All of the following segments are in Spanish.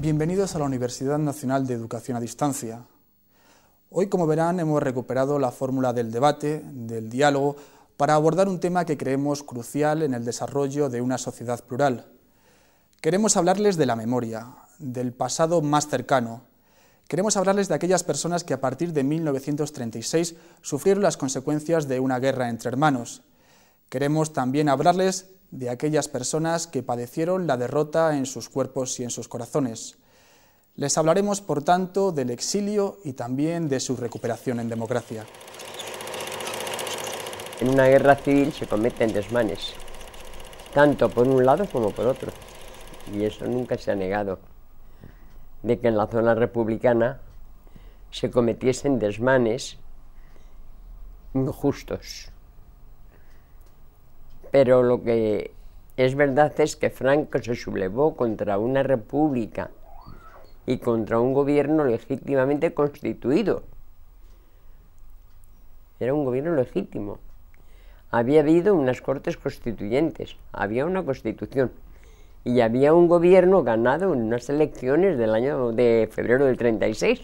Bienvenidos a la Universidad Nacional de Educación a Distancia. Hoy, como verán, hemos recuperado la fórmula del debate, del diálogo, para abordar un tema que creemos crucial en el desarrollo de una sociedad plural. Queremos hablarles de la memoria, del pasado más cercano. Queremos hablarles de aquellas personas que a partir de 1936 sufrieron las consecuencias de una guerra entre hermanos. Queremos también hablarles de aquellas personas que padecieron la derrota en sus cuerpos y en sus corazones. Les hablaremos, por tanto, del exilio y también de su recuperación en democracia. En una guerra civil se cometen desmanes, tanto por un lado como por otro, y eso nunca se ha negado, de que en la zona republicana se cometiesen desmanes injustos. Pero lo que es verdad es que Franco se sublevó contra una república y contra un gobierno legítimamente constituido. Era un gobierno legítimo. Había habido unas cortes constituyentes, había una constitución y había un gobierno ganado en unas elecciones del año de febrero del 36.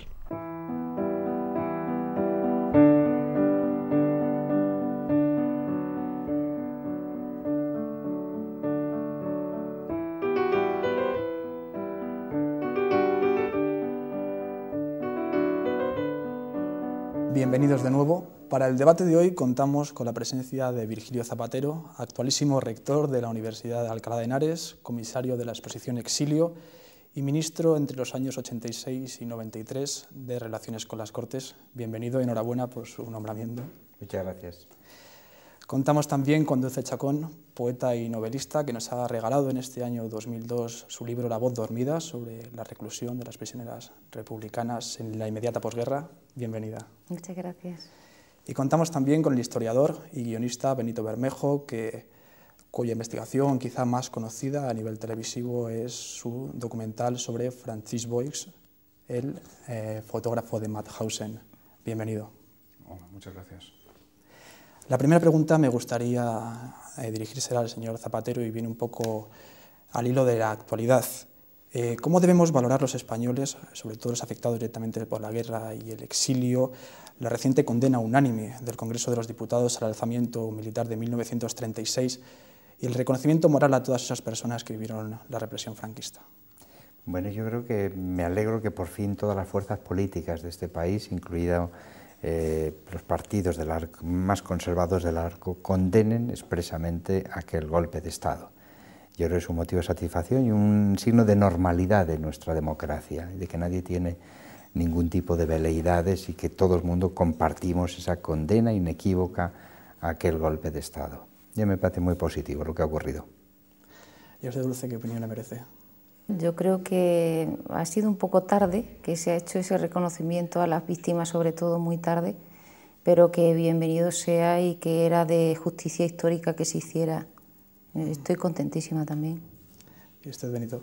Bienvenidos de nuevo. Para el debate de hoy contamos con la presencia de Virgilio Zapatero, actualísimo rector de la Universidad de Alcalá de Henares, comisario de la exposición Exilio y ministro entre los años 86 y 93 de Relaciones con las Cortes. Bienvenido y enhorabuena por su nombramiento. Muchas gracias. Contamos también con Dulce Chacón, poeta y novelista, que nos ha regalado en este año 2002 su libro La voz dormida, sobre la reclusión de las prisioneras republicanas en la inmediata posguerra. Bienvenida. Muchas gracias. Y contamos también con el historiador y guionista Benito Bermejo, cuya investigación quizá más conocida a nivel televisivo es su documental sobre Francis Boix, el fotógrafo de Mauthausen. Bienvenido. Hola, muchas gracias. La primera pregunta me gustaría dirigírsela al señor Zapatero y viene un poco al hilo de la actualidad. ¿Cómo debemos valorar los españoles, sobre todo los afectados directamente por la guerra y el exilio, la reciente condena unánime del Congreso de los Diputados al alzamiento militar de 1936 y el reconocimiento moral a todas esas personas que vivieron la represión franquista? Bueno, yo creo que me alegro que por fin todas las fuerzas políticas de este país, incluidos los partidos más conservadores del arco, condenen expresamente aquel golpe de Estado. Yo creo que es un motivo de satisfacción y un signo de normalidad de nuestra democracia, de que nadie tiene ningún tipo de veleidades y que todo el mundo compartimos esa condena inequívoca a aquel golpe de Estado. Ya me parece muy positivo lo que ha ocurrido. ¿Y usted, Dulce, qué opinión le merece? Yo creo que ha sido un poco tarde, que se ha hecho ese reconocimiento a las víctimas, sobre todo muy tarde, pero que bienvenido sea y que era de justicia histórica que se hiciera. Estoy contentísima también. ¿Y usted, Benito?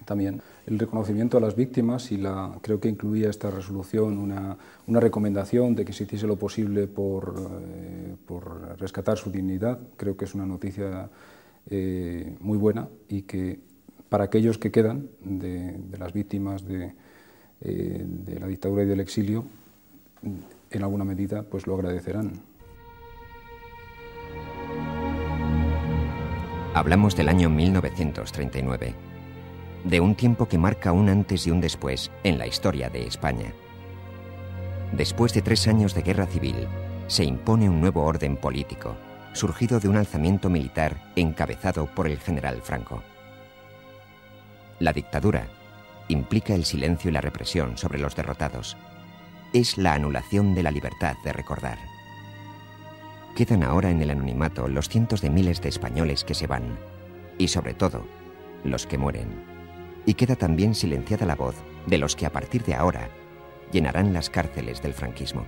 También el reconocimiento a las víctimas y creo que incluía esta resolución una recomendación de que se hiciese lo posible por rescatar su dignidad. Creo que es una noticia muy buena y que para aquellos que quedan de las víctimas de la dictadura y del exilio, en alguna medida pues lo agradecerán. Hablamos del año 1939, de un tiempo que marca un antes y un después en la historia de España. Después de 3 años de guerra civil, se impone un nuevo orden político, surgido de un alzamiento militar encabezado por el general Franco. La dictadura implica el silencio y la represión sobre los derrotados. Es la anulación de la libertad de recordar. Quedan ahora en el anonimato los cientos de miles de españoles que se van, y sobre todo, los que mueren. Y queda también silenciada la voz de los que a partir de ahora llenarán las cárceles del franquismo.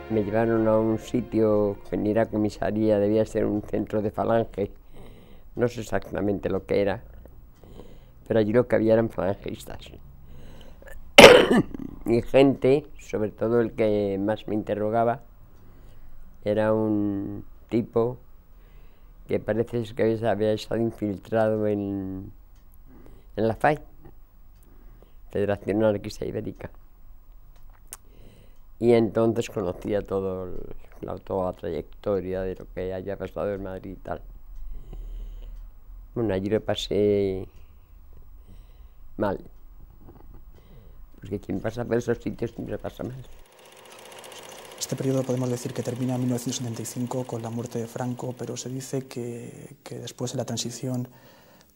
Me llevaron a un sitio que ni era comisaría, debía ser un centro de falange. No sé exactamente lo que era, pero allí lo que había eran falangistas. Y gente, sobre todo el que más me interrogaba, era un tipo que parece que había estado infiltrado en la FAI. Federación Anarquista Ibérica. Y entonces conocía toda la trayectoria de lo que haya pasado en Madrid y tal. Bueno, allí lo pasé mal, porque quien pasa por esos sitios siempre pasa mal. Este periodo podemos decir que termina en 1975 con la muerte de Franco, pero se dice que después de la transición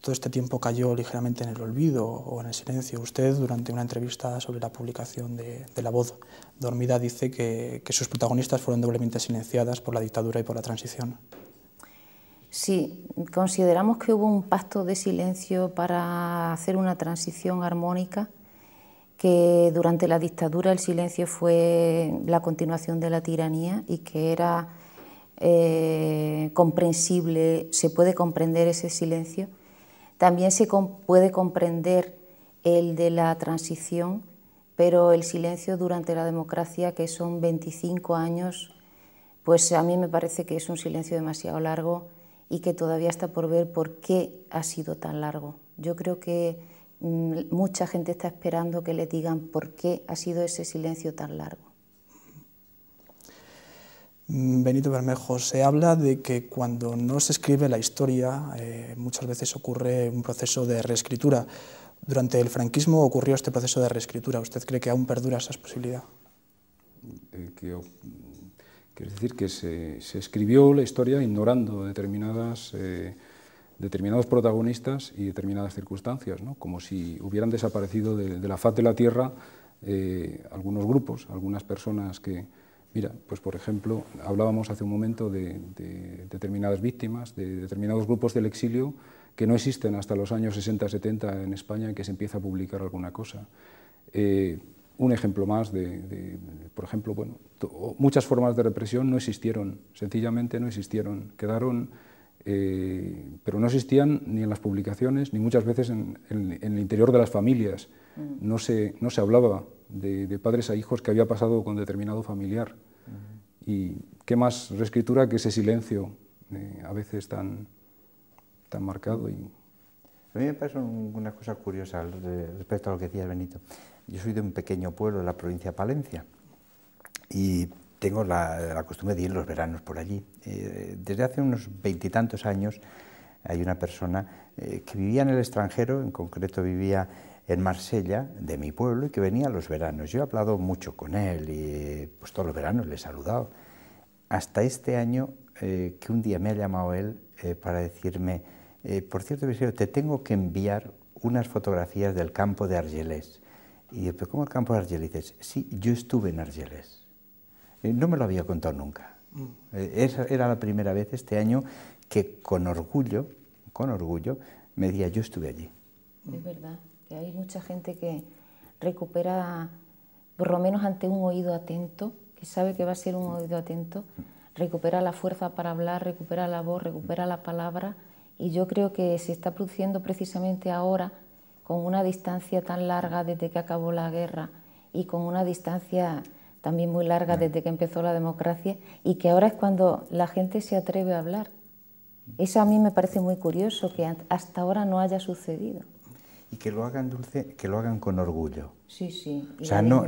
todo este tiempo cayó ligeramente en el olvido o en el silencio. Usted, durante una entrevista sobre la publicación de La Voz Dormida, dice que sus protagonistas fueron doblemente silenciadas por la dictadura y por la transición. Sí, consideramos que hubo un pacto de silencio para hacer una transición armónica, que durante la dictadura el silencio fue la continuación de la tiranía y que era comprensible, se puede comprender ese silencio. También se puede comprender el de la transición, pero el silencio durante la democracia, que son 25 años, pues a mí me parece que es un silencio demasiado largo y que todavía está por ver por qué ha sido tan largo. Yo creo que mucha gente está esperando que le digan por qué ha sido ese silencio tan largo. Benito Bermejo, se habla de que cuando no se escribe la historia muchas veces ocurre un proceso de reescritura. Durante el franquismo ocurrió este proceso de reescritura. ¿Usted cree que aún perdura esa posibilidad? Quiere decir que se escribió la historia ignorando determinados protagonistas y determinadas circunstancias, ¿no? Como si hubieran desaparecido de la faz de la tierra algunos grupos, algunas personas que... Mira, pues por ejemplo, hablábamos hace un momento de determinadas víctimas, de determinados grupos del exilio que no existen hasta los años 60-70 en España, en que se empieza a publicar alguna cosa. Un ejemplo más por ejemplo, bueno, muchas formas de represión no existieron, sencillamente no existieron, quedaron, pero no existían ni en las publicaciones, ni muchas veces en el interior de las familias. No se hablaba de padres a hijos que había pasado con determinado familiar. Y qué más reescritura que ese silencio, a veces tan marcado. Y... A mí me parece una cosa curiosa respecto a lo que decías, Benito. Yo soy de un pequeño pueblo de la provincia de Palencia y tengo la costumbre de ir los veranos por allí. Desde hace unos 20 y tantos años hay una persona que vivía en el extranjero, en concreto vivía en Marsella, de mi pueblo, y que venía a los veranos. Yo he hablado mucho con él y pues todos los veranos le he saludado. Hasta este año que un día me ha llamado él para decirme, por cierto, Viseo, te tengo que enviar unas fotografías del campo de Argelès. Y yo, ¿pero cómo el campo de Argelès? Y dices, sí, yo estuve en Argelès. No me lo había contado nunca. Esa era la primera vez este año que con orgullo, me decía, yo estuve allí. Es verdad. Hay mucha gente que recupera, por lo menos ante un oído atento, que sabe que va a ser un oído atento, recupera la fuerza para hablar, recupera la voz, recupera la palabra, y yo creo que se está produciendo precisamente ahora, con una distancia tan larga desde que acabó la guerra y con una distancia también muy larga desde que empezó la democracia, y que ahora es cuando la gente se atreve a hablar. Eso a mí me parece muy curioso, que hasta ahora no haya sucedido. Y que lo hagan, Dulce, que lo hagan con orgullo. Sí, sí. O sea, no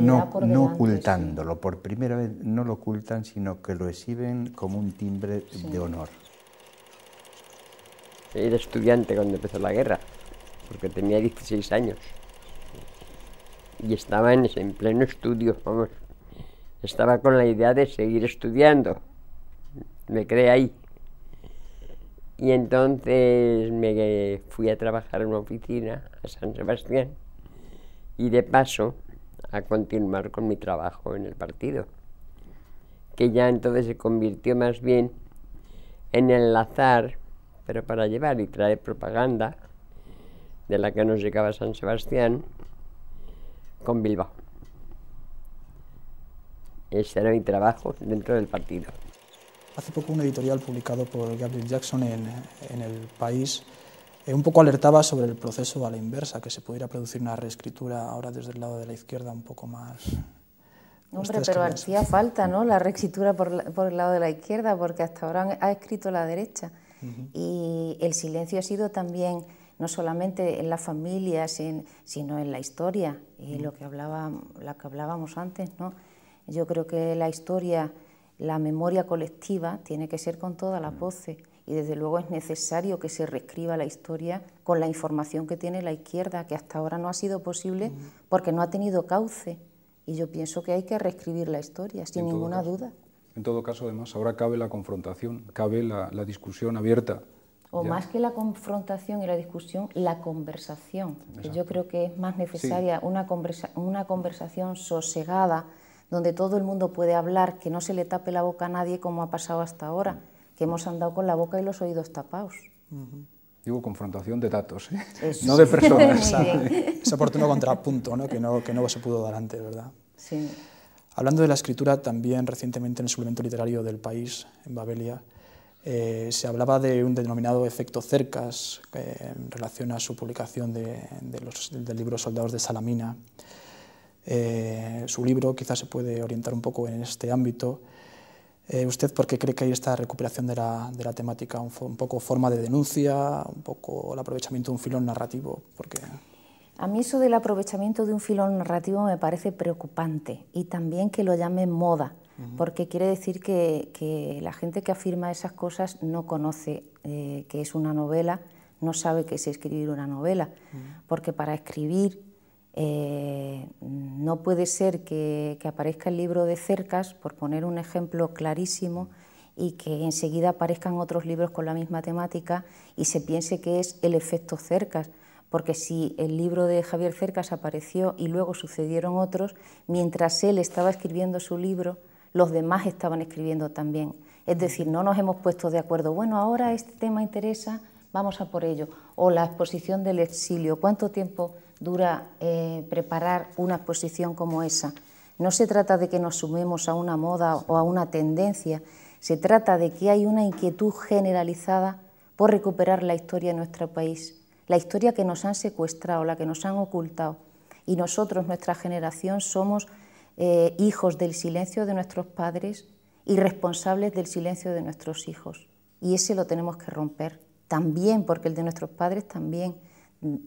ocultándolo. Sí. Por primera vez no lo ocultan, sino que lo exhiben como un timbre de honor. Era estudiante cuando empezó la guerra, porque tenía 16 años. Y estaba en pleno estudio, vamos. Estaba con la idea de seguir estudiando. Me quedé ahí. Y entonces me fui a trabajar en una oficina a San Sebastián y de paso a continuar con mi trabajo en el partido, que ya entonces se convirtió más bien en enlazar, pero para llevar y traer propaganda de la que nos llegaba a San Sebastián con Bilbao. Ese era mi trabajo dentro del partido. Hace poco un editorial publicado por Gabriel Jackson en El País un poco alertaba sobre el proceso a la inversa, que se pudiera producir una reescritura ahora desde el lado de la izquierda un poco más... Hombre, pero hacía falta, ¿no?, la reescritura por el lado de la izquierda, porque hasta ahora ha escrito la derecha. Y el silencio ha sido también no solamente en las familias, sino en la historia, y lo que hablábamos antes, ¿no? Yo creo que la historia, la memoria colectiva, tiene que ser con todas las voces, y desde luego es necesario que se reescriba la historia con la información que tiene la izquierda, que hasta ahora no ha sido posible porque no ha tenido cauce, y yo pienso que hay que reescribir la historia, sin ninguna duda. En todo caso, además, ahora cabe la confrontación, cabe la discusión abierta. O más que la confrontación y la discusión, la conversación. Yo creo que es más necesaria una conversación sosegada, donde todo el mundo puede hablar, que no se le tape la boca a nadie como ha pasado hasta ahora, que hemos andado con la boca y los oídos tapados. Digo confrontación de datos, no de personas. Ese oportuno contrapunto, ¿no? Que no se pudo dar antes, ¿verdad? Sí. Hablando de la escritura, también recientemente en el suplemento literario del País, en Babelia, se hablaba de un denominado efecto Cercas en relación a su publicación del libro Soldados de Salamina. Su libro quizás se puede orientar un poco en este ámbito. ¿Usted por qué cree que hay esta recuperación de la temática? ¿Un poco forma de denuncia, un poco el aprovechamiento de un filón narrativo? Porque... A mí eso del aprovechamiento de un filón narrativo me parece preocupante, y también que lo llamen moda, porque quiere decir que la gente que afirma esas cosas no conoce qué es una novela, no sabe qué es escribir una novela, porque para escribir no puede ser que aparezca el libro de Cercas, por poner un ejemplo clarísimo, y que enseguida aparezcan otros libros con la misma temática y se piense que es el efecto Cercas, porque si el libro de Javier Cercas apareció y luego sucedieron otros, mientras él estaba escribiendo su libro, los demás estaban escribiendo también. Es decir, no nos hemos puesto de acuerdo, bueno, ahora este tema interesa, vamos a por ello. O la exposición del exilio, ¿cuánto tiempo dura preparar una exposición como esa? No se trata de que nos sumemos a una moda o a una tendencia, se trata de que hay una inquietud generalizada por recuperar la historia de nuestro país, la historia que nos han secuestrado, la que nos han ocultado. Y nosotros, nuestra generación, somos hijos del silencio de nuestros padres y responsables del silencio de nuestros hijos. Y ese lo tenemos que romper también, porque el de nuestros padres también.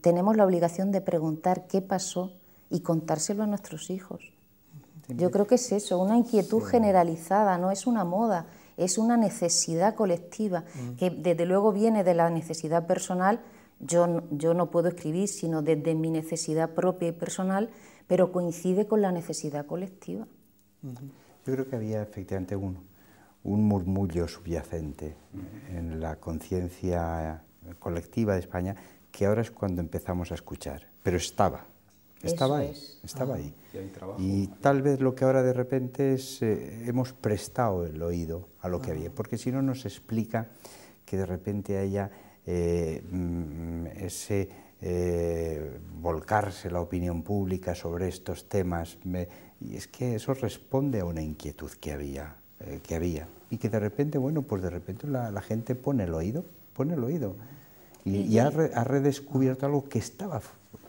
Tenemos la obligación de preguntar qué pasó y contárselo a nuestros hijos. Yo creo que es eso, una inquietud generalizada, no es una moda, es una necesidad colectiva, que desde luego viene de la necesidad personal. Yo no puedo escribir sino desde mi necesidad propia y personal, pero coincide con la necesidad colectiva. Yo creo que había efectivamente un murmullo subyacente en la conciencia colectiva de España, que ahora es cuando empezamos a escuchar, pero estaba ahí. Y tal vez lo que ahora de repente es, hemos prestado el oído a lo que había, porque si no nos explica que de repente haya ese volcarse la opinión pública sobre estos temas, y es que eso responde a una inquietud que había, y que de repente, bueno, pues de repente la gente pone el oído, y ha redescubierto algo que estaba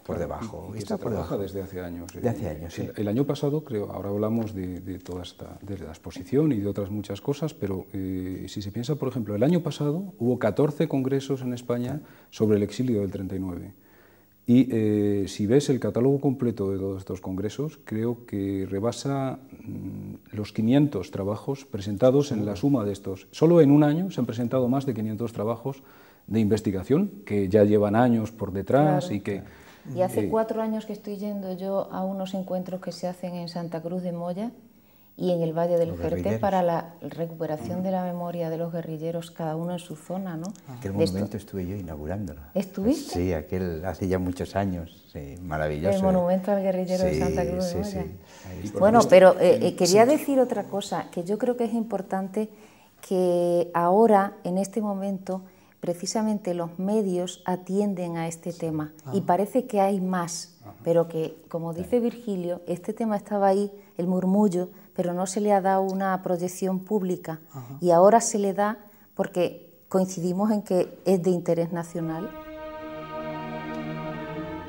por debajo. Y que se trabaja desde hace años. De hace años, sí. El año pasado, creo, ahora hablamos de toda de la exposición y de otras muchas cosas, pero si se piensa, por ejemplo, el año pasado hubo 14 congresos en España sobre el exilio del 39. Y si ves el catálogo completo de todos estos congresos, creo que rebasa los 500 trabajos presentados en la suma de estos. Solo en un año se han presentado más de 500 trabajos de investigación, que ya llevan años por detrás. Claro. Y hace 4 años que estoy yendo yo a unos encuentros que se hacen en Santa Cruz de Moya y en el Valle del Jerte para la recuperación de la memoria de los guerrilleros, cada uno en su zona, ¿no? Aquel monumento estuve yo inaugurando. ¿Estuviste? Sí, aquel hace ya muchos años, sí, maravilloso. El monumento al guerrillero de Santa Cruz de Moya. Sí. Bueno, pero quería decir otra cosa, que yo creo que es importante que ahora, en este momento, precisamente los medios atienden a este tema y parece que hay más, pero que, como dice Virgilio, este tema estaba ahí, el murmullo, pero no se le ha dado una proyección pública y ahora se le da porque coincidimos en que es de interés nacional.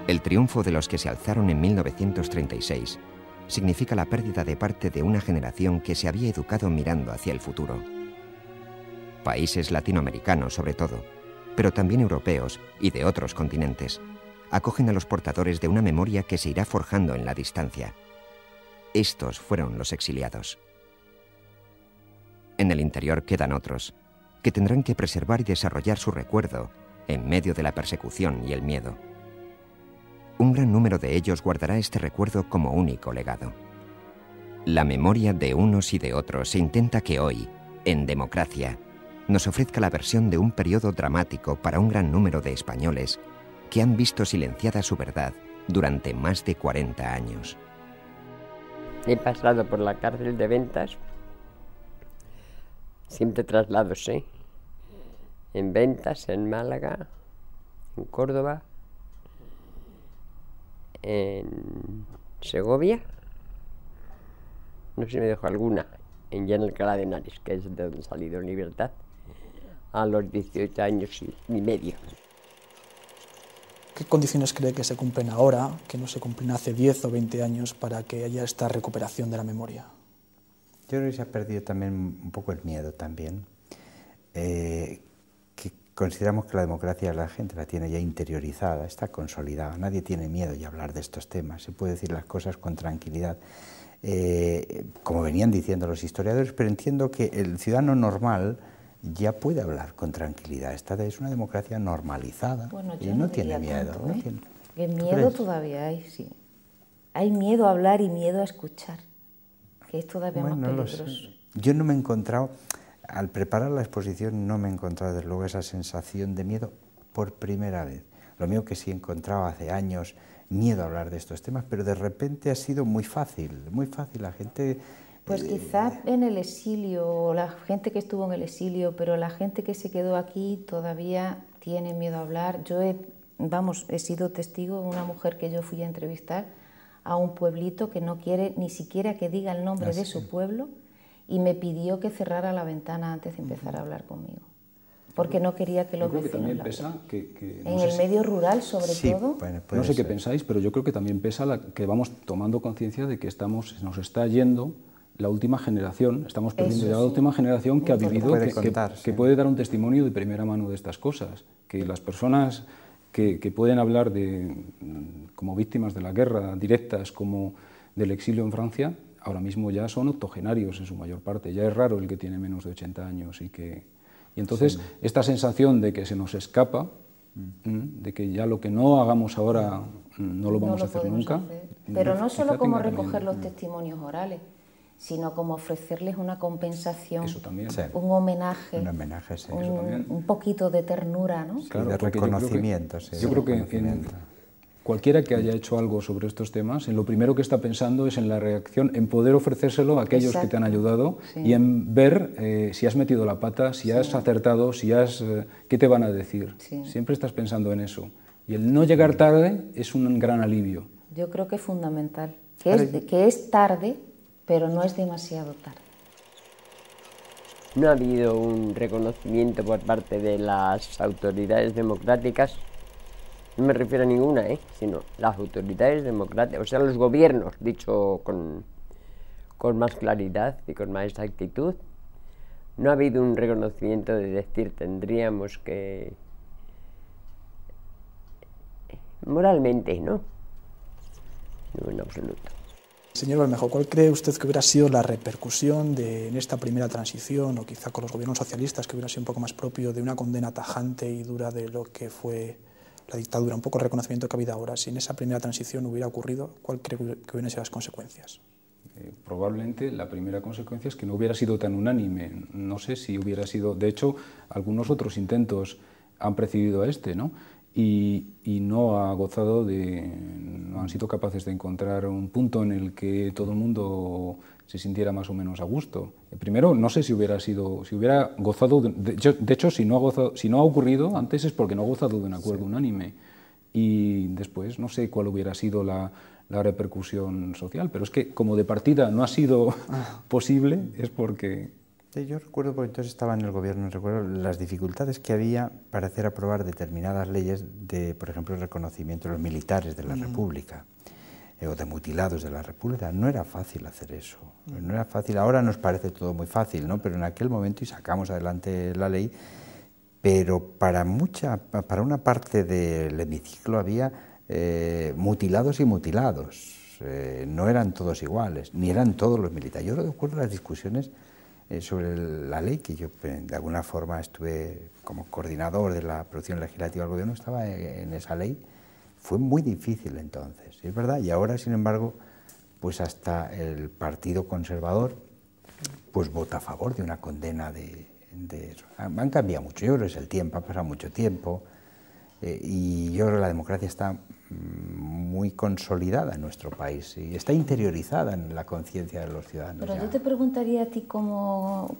El triunfo de los que se alzaron en 1936 significa la pérdida de parte de una generación que se había educado mirando hacia el futuro. Países latinoamericanos, sobre todo, pero también europeos y de otros continentes, acogen a los portadores de una memoria que se irá forjando en la distancia. Estos fueron los exiliados. En el interior quedan otros, que tendrán que preservar y desarrollar su recuerdo en medio de la persecución y el miedo. Un gran número de ellos guardará este recuerdo como único legado. La memoria de unos y de otros se intenta que hoy, en Democracia, nos ofrezca la versión de un periodo dramático para un gran número de españoles que han visto silenciada su verdad durante más de 40 años. He pasado por la cárcel de Ventas, siempre traslados, en Ventas, en Málaga, en Córdoba, en Segovia, no sé si me dejo alguna, ya en Alcalá de Henares, que es de donde he salido en libertad, a los 18 años y medio. ¿Qué condiciones cree que se cumplen ahora, que no se cumplen hace 10 o 20 años, para que haya esta recuperación de la memoria? Yo creo que se ha perdido también un poco el miedo también. Que consideramos que la democracia la gente la tiene ya interiorizada, está consolidada, nadie tiene miedo de hablar de estos temas, se puede decir las cosas con tranquilidad. Como venían diciendo los historiadores, pero entiendo que el ciudadano normal ya puede hablar con tranquilidad. Esta es una democracia normalizada, bueno, y no tiene miedo. Tanto, no tiene... El miedo todavía hay, sí. Hay miedo a hablar y miedo a escuchar, que es todavía más peligroso. Yo no me he encontrado, al preparar la exposición, no me he encontrado desde luego esa sensación de miedo por primera vez. Lo mío que sí he encontrado hace años, miedo a hablar de estos temas, pero de repente ha sido muy fácil, la gente... Pues quizás en el exilio, la gente que estuvo en el exilio, pero la gente que se quedó aquí todavía tiene miedo a hablar. Yo he sido testigo de una mujer que yo fui a entrevistar a un pueblito que no quiere ni siquiera que diga el nombre de su pueblo, y me pidió que cerrara la ventana antes de empezar a hablar conmigo, porque no quería que los vecinos también pesa que en el medio rural, sobre todo. Bueno, no sé qué pensáis, pero yo creo que también pesa que vamos tomando conciencia de que nos está yendo la última generación, estamos perdiendo ya la última generación que ha vivido, que puede dar un testimonio de primera mano de estas cosas, que las personas que pueden hablar como víctimas de la guerra directas, como del exilio en Francia, ahora mismo ya son octogenarios en su mayor parte, ya es raro el que tiene menos de 80 años y entonces esta sensación de que se nos escapa, de que ya lo que no hagamos ahora no lo vamos a hacer nunca. Pero no solo como recoger los testimonios orales, sino como ofrecerles una compensación, un homenaje, un poquito de ternura, ¿no? Claro, de reconocimiento. Yo creo que cualquiera que haya hecho algo sobre estos temas, en lo primero que está pensando es en la reacción, en poder ofrecérselo a aquellos que te han ayudado y en ver si has metido la pata, si has acertado, qué te van a decir. Siempre estás pensando en eso. Y el no llegar tarde es un gran alivio. Yo creo que es fundamental, que es tarde, pero no es demasiado tarde. No ha habido un reconocimiento por parte de las autoridades democráticas, no me refiero a ninguna, sino las autoridades democráticas, o sea, los gobiernos, dicho con más claridad y con más exactitud. No ha habido un reconocimiento de decir tendríamos que... moralmente, ¿no? No, en absoluto. Señor Bermejo, ¿cuál cree usted que hubiera sido la repercusión en esta primera transición, o quizá con los gobiernos socialistas, que hubiera sido un poco más propio de una condena tajante y dura de lo que fue la dictadura, un poco el reconocimiento que ha habido ahora? Si en esa primera transición hubiera ocurrido, ¿cuál cree que hubieran sido las consecuencias? Probablemente la primera consecuencia es que no hubiera sido tan unánime. No sé si hubiera sido... De hecho, algunos otros intentos han precedido a este, ¿no? Y no han sido capaces de encontrar un punto en el que todo el mundo se sintiera más o menos a gusto. Primero, no sé si hubiera gozado, de hecho, si no ha ocurrido antes es porque no ha gozado de un acuerdo unánime. Y después, no sé cuál hubiera sido la repercusión social, pero es que como de partida no ha sido posible, es porque... Yo recuerdo, porque entonces estaba en el gobierno, recuerdo las dificultades que había para hacer aprobar determinadas leyes de, por ejemplo, el reconocimiento de los militares de la República o de mutilados de la República. No era fácil hacer eso, no era fácil. Ahora nos parece todo muy fácil, ¿no? Pero en aquel momento, y sacamos adelante la ley, pero para una parte del hemiciclo había mutilados y mutilados. No eran todos iguales, ni eran todos los militares. Yo recuerdo las discusiones sobre la ley, que yo de alguna forma estuve como coordinador de la producción legislativa del gobierno, estaba en esa ley. Fue muy difícil entonces, es verdad, y ahora, sin embargo, pues hasta el Partido Conservador pues vota a favor de una condena de eso. Han cambiado mucho, yo creo que es el tiempo, ha pasado mucho tiempo, y yo creo que la democracia está muy consolidada en nuestro país y está interiorizada en la conciencia de los ciudadanos. Pero yo te preguntaría a ti como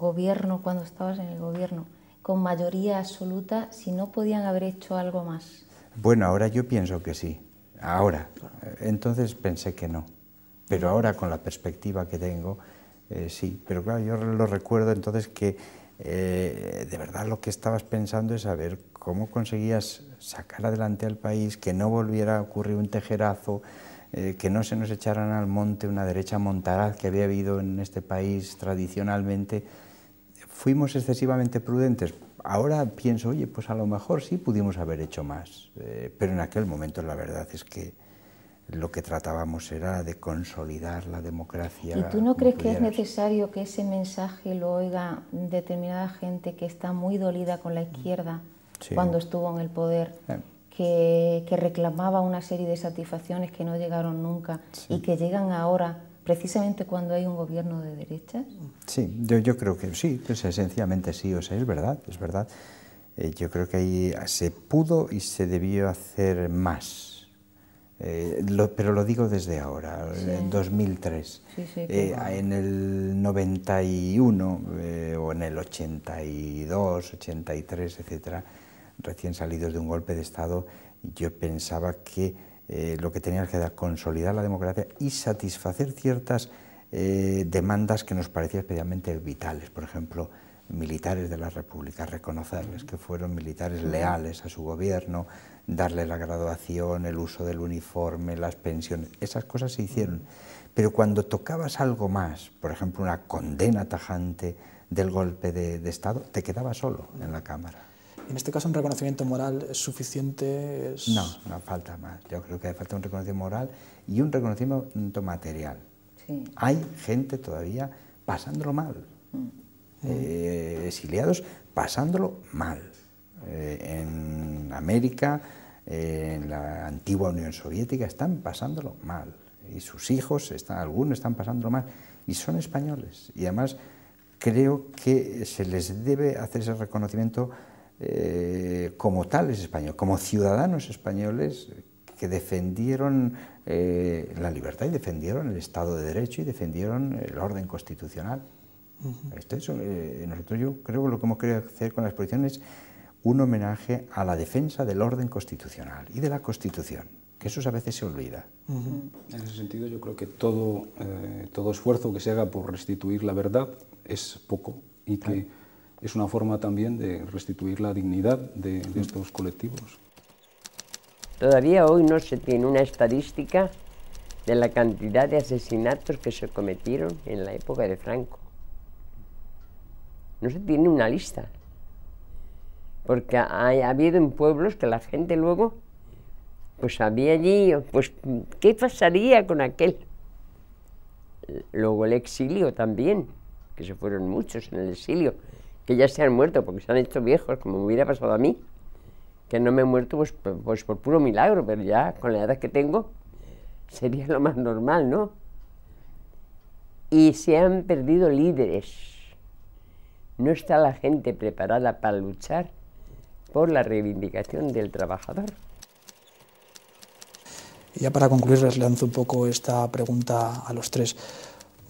gobierno, cuando estabas en el gobierno, con mayoría absoluta, si no podían haber hecho algo más. Bueno, ahora yo pienso que sí, ahora. Entonces pensé que no, pero ahora con la perspectiva que tengo, sí. Pero claro, yo lo recuerdo entonces que de verdad lo que estabas pensando es saber cómo conseguías sacar adelante al país, que no volviera a ocurrir un tejerazo, que no se nos echaran al monte una derecha montaraz que había habido en este país tradicionalmente. Fuimos excesivamente prudentes. Ahora pienso, oye, pues a lo mejor sí pudimos haber hecho más, pero en aquel momento la verdad es que lo que tratábamos era de consolidar la democracia. ¿Y tú no crees que es necesario que ese mensaje lo oiga determinada gente que está muy dolida con la izquierda cuando estuvo en el poder, que reclamaba una serie de satisfacciones que no llegaron nunca y que llegan ahora precisamente cuando hay un gobierno de derechas? Sí, yo creo que sí, pues esencialmente sí, o sea, es verdad, es verdad. Yo creo que ahí se pudo y se debió hacer más. Pero lo digo desde ahora, en 2003. En el 91 o en el 82, 83, etcétera, recién salidos de un golpe de Estado, yo pensaba que lo que tenía que era consolidar la democracia y satisfacer ciertas demandas que nos parecían especialmente vitales. Por ejemplo, militares de la República, reconocerles que fueron militares leales a su gobierno, darle la graduación, el uso del uniforme, las pensiones, esas cosas se hicieron. Pero cuando tocabas algo más, por ejemplo, una condena tajante del golpe de Estado, te quedabas solo en la Cámara. En este caso, ¿un reconocimiento moral es suficiente? No falta más. Yo creo que hace falta un reconocimiento moral y un reconocimiento material. Sí. Hay gente todavía pasándolo mal, exiliados pasándolo mal. En América, en la antigua Unión Soviética, están pasándolo mal. Y sus hijos, algunos están pasándolo mal. Y son españoles. Y además creo que se les debe hacer ese reconocimiento como tales españoles, como ciudadanos españoles que defendieron la libertad y defendieron el Estado de Derecho y defendieron el orden constitucional. Nosotros, yo creo que lo que hemos querido hacer con la exposición es un homenaje a la defensa del orden constitucional y de la Constitución, que eso a veces se olvida. En ese sentido, yo creo que todo esfuerzo que se haga por restituir la verdad es poco y que es una forma también de restituir la dignidad de estos colectivos. Todavía hoy no se tiene una estadística de la cantidad de asesinatos que se cometieron en la época de Franco. No se tiene una lista, porque ha habido en pueblos que la gente luego, pues había allí, pues, ¿qué pasaría con aquel? Luego el exilio también, que se fueron muchos en el exilio, que ya se han muerto porque se han hecho viejos, como me hubiera pasado a mí, que no me he muerto pues por puro milagro, pero ya con la edad que tengo sería lo más normal, ¿no? Y se han perdido líderes. No está la gente preparada para luchar por la reivindicación del trabajador. Y ya para concluir, les lanzo un poco esta pregunta a los tres.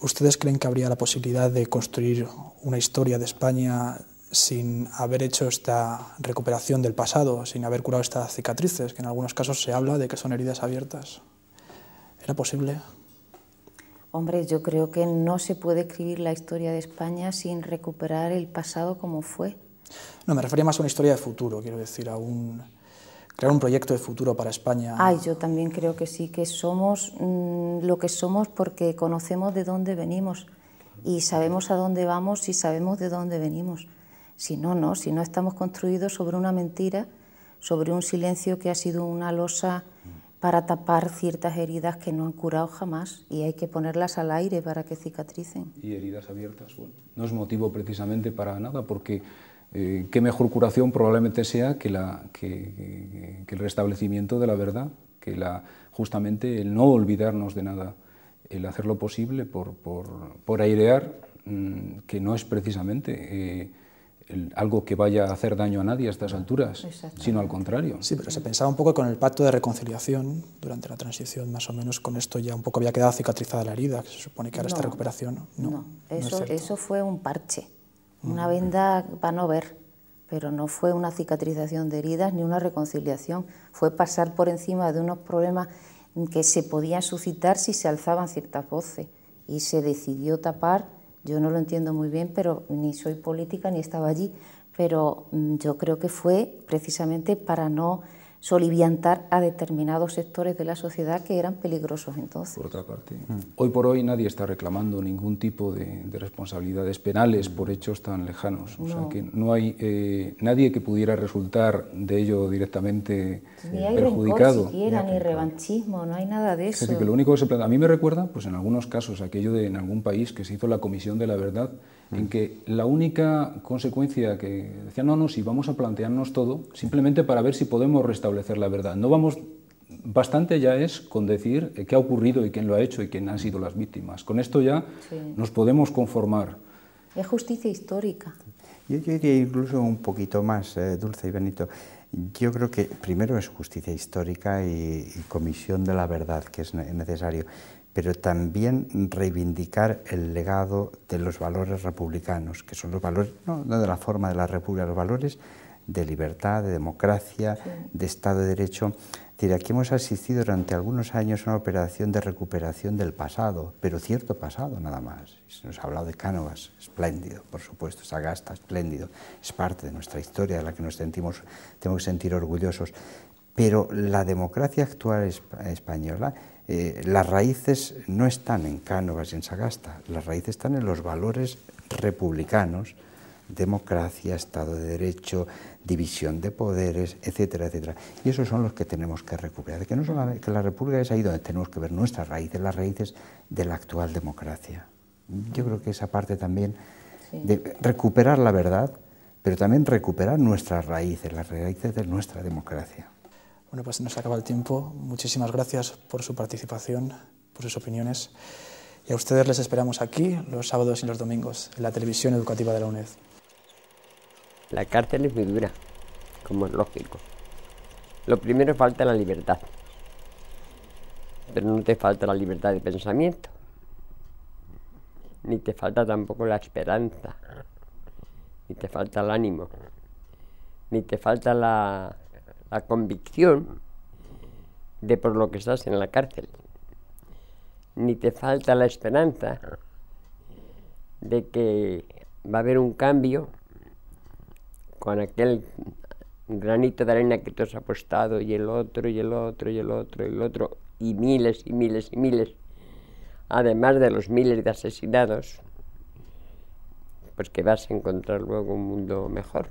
¿Ustedes creen que habría la posibilidad de construir una historia de España sin haber hecho esta recuperación del pasado, sin haber curado estas cicatrices, que en algunos casos se habla de que son heridas abiertas? ¿Era posible? Hombre, yo creo que no se puede escribir la historia de España sin recuperar el pasado como fue. No, me refería más a una historia de futuro, quiero decir, a crear un proyecto de futuro para España. Yo también creo que sí, que somos lo que somos porque conocemos de dónde venimos y sabemos a dónde vamos y sabemos de dónde venimos. Si no estamos construidos sobre una mentira, sobre un silencio que ha sido una losa para tapar ciertas heridas que no han curado jamás y hay que ponerlas al aire para que cicatricen. Y heridas abiertas, bueno, no es motivo precisamente para nada, porque qué mejor curación probablemente sea que el restablecimiento de la verdad, que justamente el no olvidarnos de nada, el hacer lo posible por airear, que no es precisamente algo que vaya a hacer daño a nadie a estas alturas, sino al contrario. Sí, pero se pensaba un poco con el pacto de reconciliación durante la transición, más o menos con esto ya un poco había quedado cicatrizada la herida, que se supone que ahora esta recuperación no eso fue un parche, una venda para no ver, pero no fue una cicatrización de heridas ni una reconciliación, fue pasar por encima de unos problemas que se podían suscitar si se alzaban ciertas voces y se decidió tapar. Yo no lo entiendo muy bien, pero ni soy política ni estaba allí, pero yo creo que fue precisamente para no soliviantar a determinados sectores de la sociedad que eran peligrosos entonces. Por otra parte, hoy por hoy nadie está reclamando ningún tipo de responsabilidades penales por hechos tan lejanos. O sea que no hay nadie que pudiera resultar de ello directamente perjudicado. Rencor siquiera, ni revanchismo, no hay nada de eso. Es decir, que lo único que se plantea, a mí me recuerda, pues en algunos casos, aquello de en algún país que se hizo la Comisión de la Verdad, en que la única consecuencia que decían, no, si vamos a plantearnos todo, simplemente para ver si podemos restablecer la verdad. No vamos, bastante ya es con decir qué ha ocurrido y quién lo ha hecho y quién han sido las víctimas. Con esto ya nos podemos conformar. Es justicia histórica. Yo diría incluso un poquito más, Dulce y Benito. Yo creo que primero es justicia histórica y comisión de la verdad, que es necesario, pero también reivindicar el legado de los valores republicanos, que son los valores, no de la forma de la república, los valores de libertad, de democracia, de Estado de Derecho. Es decir, aquí hemos asistido durante algunos años a una operación de recuperación del pasado, pero cierto pasado nada más. Se nos ha hablado de Cánovas, espléndido, por supuesto, Sagasta, espléndido, es parte de nuestra historia de la que nos tenemos que sentir orgullosos. Pero la democracia actual española, las raíces no están en Cánovas y en Sagasta, las raíces están en los valores republicanos, democracia, Estado de Derecho, división de poderes, etcétera, etcétera. Y esos son los que tenemos que recuperar. Que no solamente que la República es ahí donde tenemos que ver nuestras raíces, las raíces de la actual democracia. Yo creo que esa parte también de recuperar la verdad, pero también recuperar nuestras raíces, las raíces de nuestra democracia. Bueno, pues nos acaba el tiempo. Muchísimas gracias por su participación, por sus opiniones. Y a ustedes les esperamos aquí los sábados y los domingos, en la televisión educativa de la UNED. La cárcel es muy dura, como es lógico. Lo primero, falta la libertad. Pero no te falta la libertad de pensamiento. Ni te falta tampoco la esperanza. Ni te falta el ánimo. Ni te falta la convicción de por lo que estás en la cárcel. Ni te falta la esperanza de que va a haber un cambio con aquel granito de arena que tú has apostado, y el otro, y el otro, y el otro, y el otro, y miles, y miles, y miles, además de los miles de asesinados, pues que vas a encontrar luego un mundo mejor.